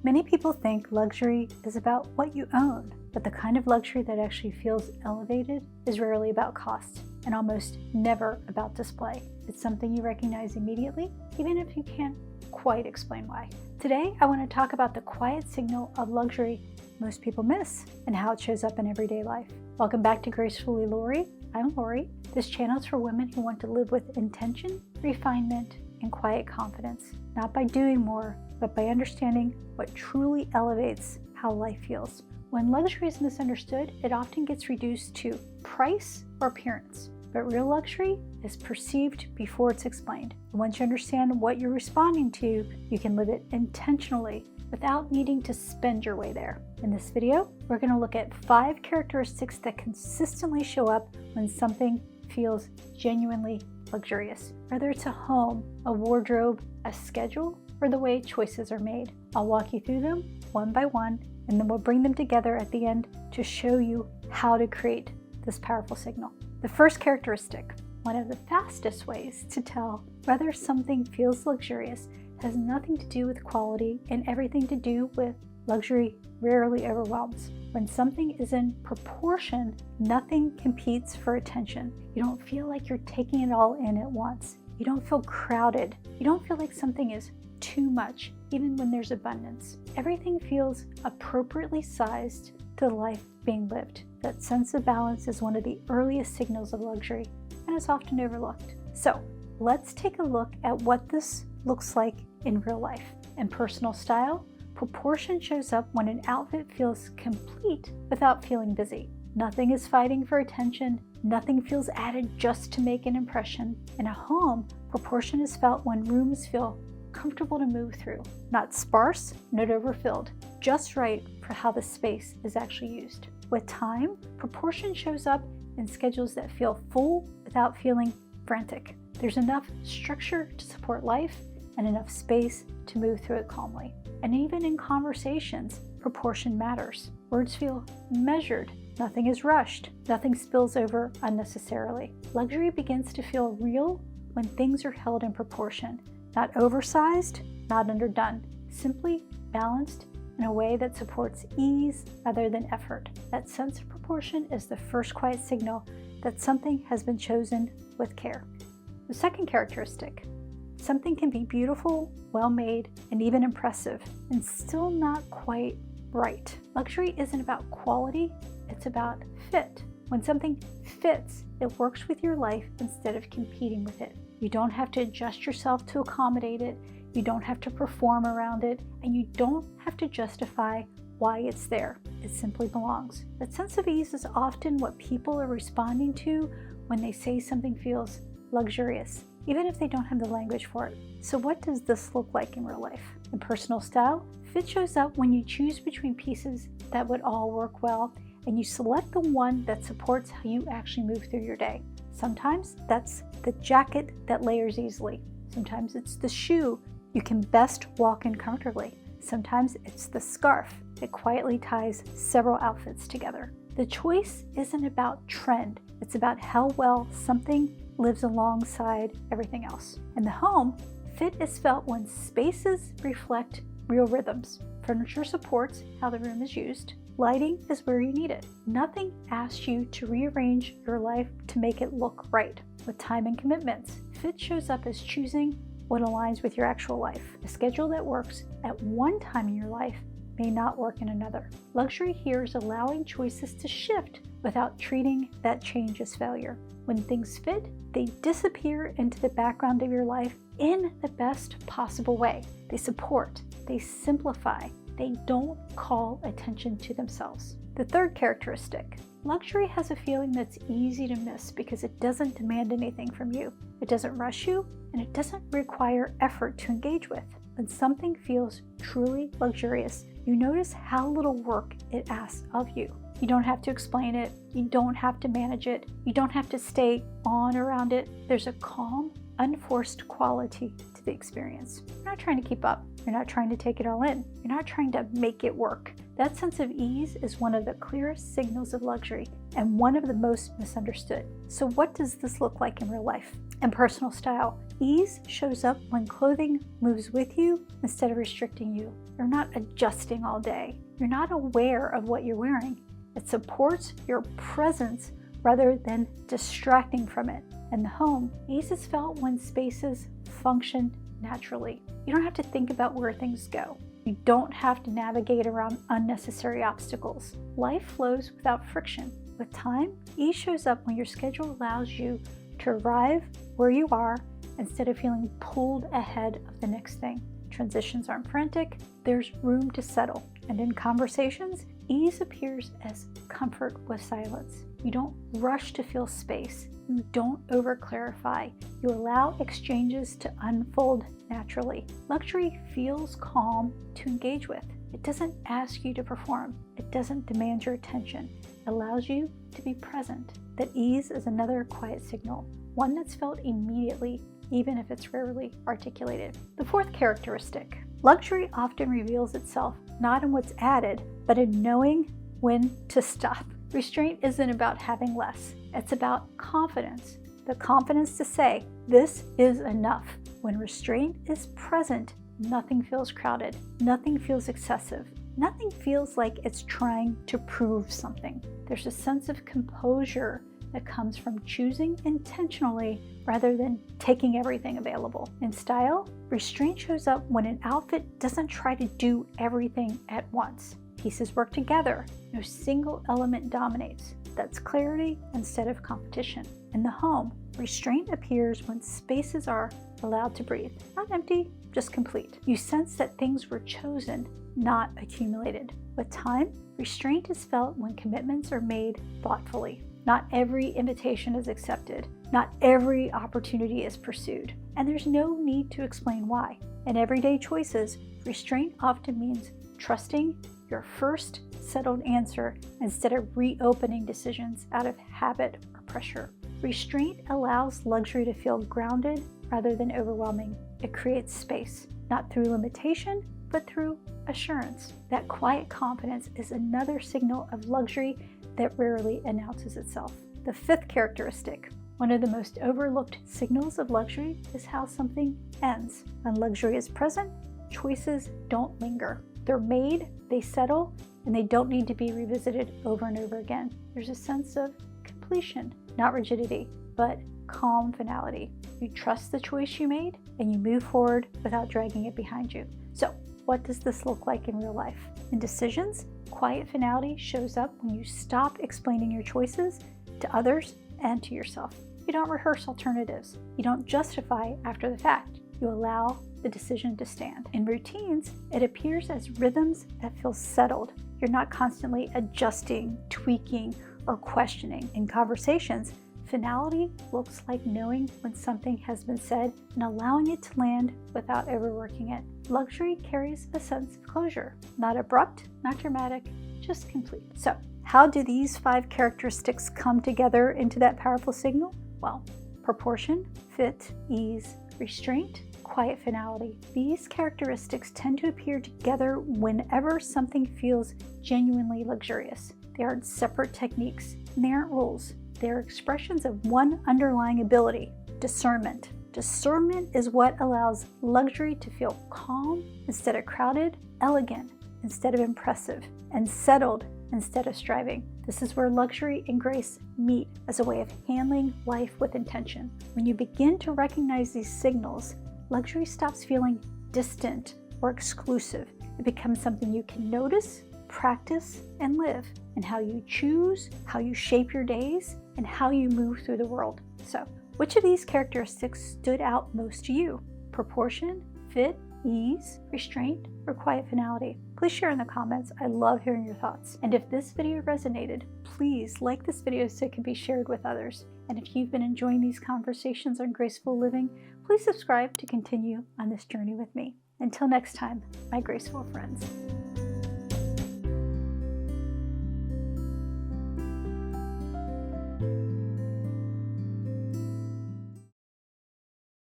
Many people think luxury is about what you own, but the kind of luxury that actually feels elevated is rarely about cost and almost never about display. It's something you recognize immediately, even if you can't quite explain why. Today, I want to talk about the quiet signal of luxury most people miss and how it shows up in everyday life. Welcome back to Gracefully Lori. I'm Lori. This channel is for women who want to live with intention, refinement, and quiet confidence, not by doing more, but by understanding what truly elevates how life feels. When luxury is misunderstood, it often gets reduced to price or appearance. But real luxury is perceived before it's explained. And once you understand what you're responding to, you can live it intentionally without needing to spend your way there. In this video, we're going to look at 5 characteristics that consistently show up when something feels genuinely luxurious. Whether it's a home, a wardrobe, a schedule, or the way choices are made. I'll walk you through them one by one, and then we'll bring them together at the end to show you how to create this powerful signal. The first characteristic, one of the fastest ways to tell whether something feels luxurious, has nothing to do with quality and everything to do with luxury rarely overwhelms. When something is in proportion, nothing competes for attention. You don't feel like you're taking it all in at once. You don't feel crowded. You don't feel like something is too much, even when there's abundance. Everything feels appropriately sized to the life being lived. That sense of balance is one of the earliest signals of luxury and is often overlooked. So let's take a look at what this looks like in real life. In personal style, proportion shows up when an outfit feels complete without feeling busy. Nothing is fighting for attention. Nothing feels added just to make an impression. In a home, proportion is felt when rooms feel comfortable to move through, not sparse, not overfilled, just right for how the space is actually used. With time, proportion shows up in schedules that feel full without feeling frantic. There's enough structure to support life and enough space to move through it calmly. And even in conversations, proportion matters. Words feel measured. Nothing is rushed. Nothing spills over unnecessarily. Luxury begins to feel real when things are held in proportion. Not oversized, not underdone, simply balanced in a way that supports ease rather than effort. That sense of proportion is the first quiet signal that something has been chosen with care. The second characteristic, something can be beautiful, well-made, and even impressive, and still not quite right. Luxury isn't about quality, it's about fit. When something fits, it works with your life instead of competing with it. You don't have to adjust yourself to accommodate it, you don't have to perform around it, and you don't have to justify why it's there. It simply belongs. That sense of ease is often what people are responding to when they say something feels luxurious, even if they don't have the language for it. So what does this look like in real life? In personal style, fit shows up when you choose between pieces that would all work well, and you select the one that supports how you actually move through your day. Sometimes that's the jacket that layers easily. Sometimes it's the shoe you can best walk in comfortably. Sometimes it's the scarf that quietly ties several outfits together. The choice isn't about trend. It's about how well something lives alongside everything else. In the home, fit is felt when spaces reflect real rhythms. Furniture supports how the room is used. Lighting is where you need it. Nothing asks you to rearrange your life to make it look right. With time and commitments, fit shows up as choosing what aligns with your actual life. A schedule that works at one time in your life may not work in another. Luxury here is allowing choices to shift without treating that change as failure. When things fit, they disappear into the background of your life in the best possible way. They support, they simplify, they don't call attention to themselves. The third characteristic, luxury has a feeling that's easy to miss because it doesn't demand anything from you. It doesn't rush you, and it doesn't require effort to engage with. When something feels truly luxurious, you notice how little work it asks of you. You don't have to explain it, you don't have to manage it, you don't have to stay on around it. There's a calm, unforced quality to the experience. You're not trying to keep up. You're not trying to take it all in. You're not trying to make it work. That sense of ease is one of the clearest signals of luxury and one of the most misunderstood. So what does this look like in real life? In personal style, ease shows up when clothing moves with you instead of restricting you. You're not adjusting all day. You're not aware of what you're wearing. It supports your presence rather than distracting from it. In the home, ease is felt when spaces function naturally. You don't have to think about where things go. You don't have to navigate around unnecessary obstacles. Life flows without friction. With time, ease shows up when your schedule allows you to arrive where you are instead of feeling pulled ahead of the next thing. Transitions aren't frantic, there's room to settle. And in conversations, ease appears as comfort with silence. You don't rush to fill space. You don't over-clarify. You allow exchanges to unfold naturally. Luxury feels calm to engage with. It doesn't ask you to perform. It doesn't demand your attention. It allows you to be present. That ease is another quiet signal, one that's felt immediately, even if it's rarely articulated. The fourth characteristic. Luxury often reveals itself not in what's added, but in knowing when to stop. Restraint isn't about having less. It's about confidence. The confidence to say, this is enough. When restraint is present, nothing feels crowded. Nothing feels excessive. Nothing feels like it's trying to prove something. There's a sense of composure that comes from choosing intentionally rather than taking everything available. In style, restraint shows up when an outfit doesn't try to do everything at once. Pieces work together. No single element dominates. That's clarity instead of competition. In the home, restraint appears when spaces are allowed to breathe. Not empty, just complete. You sense that things were chosen, not accumulated. With time, restraint is felt when commitments are made thoughtfully. Not every invitation is accepted. Not every opportunity is pursued. And there's no need to explain why. In everyday choices, restraint often means trusting your first settled answer instead of reopening decisions out of habit or pressure. Restraint allows luxury to feel grounded rather than overwhelming. It creates space, not through limitation, but through assurance. That quiet confidence is another signal of luxury that rarely announces itself. The fifth characteristic. One of the most overlooked signals of luxury is how something ends. When luxury is present, choices don't linger. They're made, they settle, and they don't need to be revisited over and over again. There's a sense of completion, not rigidity, but calm finality. You trust the choice you made, and you move forward without dragging it behind you. So, what does this look like in real life? In decisions, quiet finality shows up when you stop explaining your choices to others and to yourself. You don't rehearse alternatives. You don't justify after the fact. You allow the decision to stand. In routines, it appears as rhythms that feel settled. You're not constantly adjusting, tweaking, or questioning. In conversations, finality looks like knowing when something has been said and allowing it to land without overworking it. Luxury carries a sense of closure. Not abrupt, not dramatic, just complete. So, how do these 5 characteristics come together into that powerful signal? Well, proportion, fit, ease, restraint, quiet finality. These characteristics tend to appear together whenever something feels genuinely luxurious. They aren't separate techniques, and they aren't rules. They're expressions of one underlying ability, discernment. Discernment is what allows luxury to feel calm instead of crowded, elegant instead of impressive, and settled instead of striving. This is where luxury and grace meet as a way of handling life with intention. When you begin to recognize these signals, luxury stops feeling distant or exclusive. It becomes something you can notice, practice, and live in how you choose, how you shape your days, and how you move through the world. So, which of these characteristics stood out most to you? Proportion, fit, ease, restraint, or quiet finality? Please share in the comments. I love hearing your thoughts. And if this video resonated, please like this video so it can be shared with others. And if you've been enjoying these conversations on graceful living, please subscribe to continue on this journey with me. Until next time, my graceful friends.